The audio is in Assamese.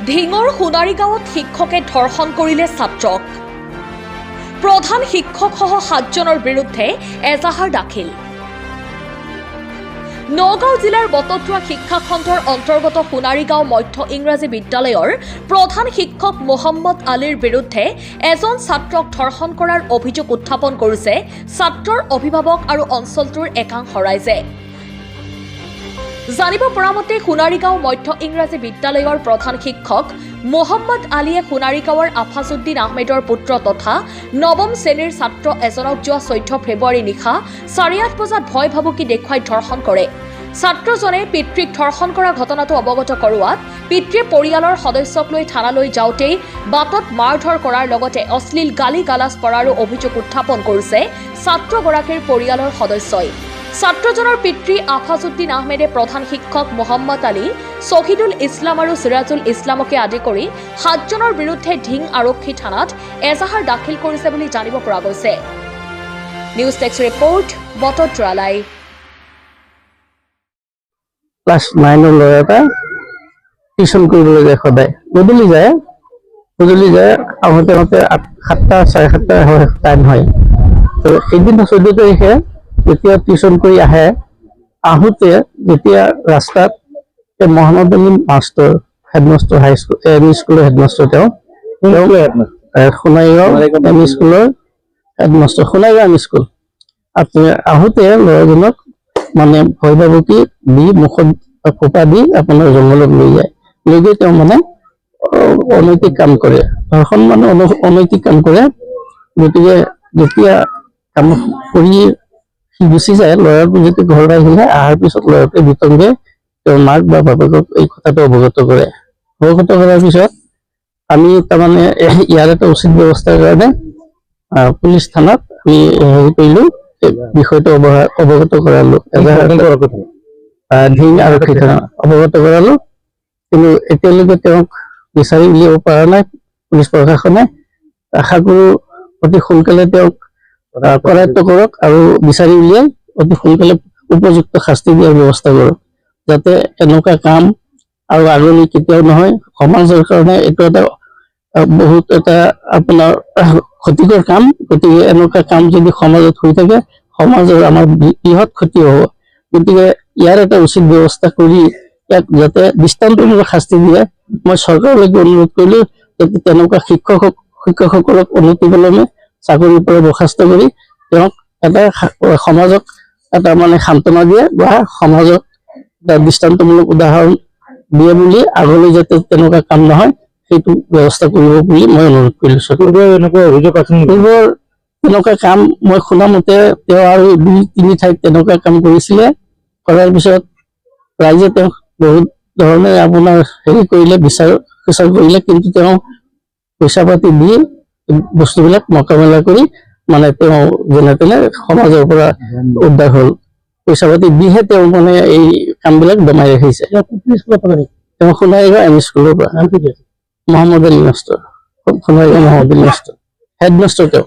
ঢিঙৰ সোণাৰীগাঁৱত শিক্ষকে ধৰ্ষণ কৰিলে ছাত্ৰক। প্ৰধান শিক্ষকসহ 7জনৰ বিৰুদ্ধে এজাহাৰ দাখিল। নগাঁও জিলাৰ বটদ্ৰৱা শিক্ষা খণ্ডৰ অন্তৰ্গত সোণাৰীগাঁও মধ্য ইংৰাজী বিদ্যালয়ৰ প্ৰধান শিক্ষক মহম্মদ আলীৰ বিৰুদ্ধে এজন ছাত্ৰক ধৰ্ষণ কৰাৰ অভিযোগ উত্থাপন কৰিছে ছাত্ৰৰ অভিভাৱক আৰু অঞ্চলটোৰ একাংশ ৰাইজে। জানিব পৰা মতে সোণাৰীগাঁও মধ্য ইংৰাজী বিদ্যালয়ৰ প্ৰধান শিক্ষক মহম্মদ আলীয়ে সোণাৰীগাঁৱৰ আফাজুদ্দিন আহমেদৰ পুত্ৰ তথা নৱম শ্ৰেণীৰ ছাত্ৰ এজনক যোৱা 14 ফেব্ৰুৱাৰী নিশা 8:30 বজাত ভয় ভাবুকি দেখুৱাই ধৰ্ষণ কৰে। ছাত্ৰজনে পিতৃক ধৰ্ষণ কৰা ঘটনাটো অৱগত কৰোৱাত পিতৃয়ে পৰিয়ালৰ সদস্যক লৈ থানালৈ যাওঁতেই বাটত মাৰধৰ কৰাৰ লগতে অশ্লীল গালি গালাজ কৰাৰো অভিযোগ উত্থাপন কৰিছে ছাত্ৰগৰাকীৰ পৰিয়ালৰ সদস্যই। ছাত্ৰজনৰ পিতৃ আফাজুদ্দিন আহমেদে প্ৰধান শিক্ষক মহম্মদ আলী, শহীদুল ইছলাম আৰু সিৰাজুল ইছলামকে আদি কৰি 7জনৰ বিৰুদ্ধে ঢিং আৰক্ষী থানাত এজাহাৰ দাখিল কৰিছে বুলি জানিব পৰা গৈছে। নিউজ টেক্স ৰিপৰ্ট, বটদ্ৰৱা লাইভ। ক্লাছ 9 ল'ৰা এটা টিউচন কৰিবলৈ যায় সদায়। গধূলি যায় আহোঁতে 7টা 7:30 হয় টাইম হয়। তো সেইদিন 14 তাৰিখে যেতিয়া টিউচন কৰি আহোঁতে যেতিয়া ৰাস্তাত Mohammad Ali master headmaster high school M E স্কুলৰ হেডমাষ্টৰ তেওঁ সোণাৰীগাঁও এম ই স্কুলৰ headmaster Sonarigaon M E school আহোঁতে ল'ৰাজনক মানে ভয় ভাবুকি দি মুখত কোপা দি আপোনাৰ জংঘলত লৈ গৈ তেওঁ মানে অনৈতিক কাম কৰে। ধৰ্ষণ মানে অনৈতিক কাম কৰে। গতিকে যেতিয়া কাম কৰি সি গুচি যায়, ল'ৰাটো যেতিয়া ঘৰত আহিলে অহাৰ পিছত ল'ৰাটোৱে বিতংগে তেওঁৰ মাক বা বাপেকক এই কথাটো অৱগত কৰে। অৱগত কৰাৰ পিছত আমি তাৰমানে ইয়াৰ এটা উচিত ব্যৱস্থাৰ কাৰণে পুলিচ থানাত আমি হেৰি কৰিলোঁ, বিষয়টো অৱগত কৰালোঁ। ঢিং আৰক্ষী থানা অৱগত কৰালোঁ, কিন্তু এতিয়ালৈকে তেওঁক বিচাৰি উলিয়াব পৰা নাই পুলিচ প্ৰশাসনে। আশা কৰোঁ অতি সোনকালে তেওঁক কৰায়ত্ব কৰক আৰু বিচাৰি উলিয়াই অতি সোনকালে উপযুক্ত শাস্তি দিয়াৰ ব্যৱস্থা কৰক, যাতে এনেকুৱা কাম আৰু আগলৈ কেতিয়াও নহয়। সমাজৰ কাৰণে এইটো এটা বহুত এটা আপোনাৰ ক্ষতিকৰ কাম। গতিকে এনেকুৱা কাম যদি সমাজত হৈ থাকে, সমাজৰ আমাৰ বৃহৎ ক্ষতি হ'ব। গতিকে ইয়াৰ এটা উচিত ব্যৱস্থা কৰি ইয়াক যাতে দৃষ্টান্তমূলক শাস্তি দিয়ে। মই চৰকাৰলৈকে অনুৰোধ কৰিলোঁ যাতে তেনেকুৱা শিক্ষকসকলক অনতিবিলম্বে চাকৰিৰ পৰা বৰ্খাস্ত কৰি তেওঁক এটা সমাজক এটা মানে সান্তনা দিয়ে বা সমাজক এটা দৃষ্টান্তমূলক উদাহৰণ দিয়ে বুলি আগলৈ যাতে তেনেকুৱা কাম নহয় সেইটো ব্যৱস্থা কৰিব বুলি মই অনুৰোধ কৰিলোঁ। পূৰ্বৰ তেনেকুৱা কাম মই শুনা মতে তেওঁ আৰু 2-3 ঠাইত তেনেকুৱা কাম কৰিছিলে। কৰাৰ পিছত ৰাইজে তেওঁক বহুত ধৰণে আপোনাৰ হেৰি কৰিলে, বিচাৰ কৰিলে, কিন্তু তেওঁ পইচা পাতি দি বস্তুবিলাক মোকাবিলা কৰি মানে তেওঁ যেনে তেনে সমাজৰ পৰা উদ্ধাৰ হ'ল। পইচা পাতি দিহে তেওঁ মানে এই কামবিলাক দমাই ৰাখিছে। তেওঁ সোণাৰীগাঁও এম ই স্কুলৰ পৰা Mohammad Ali master, Sonarigaon Mohammad Ali master headmaster তেওঁ।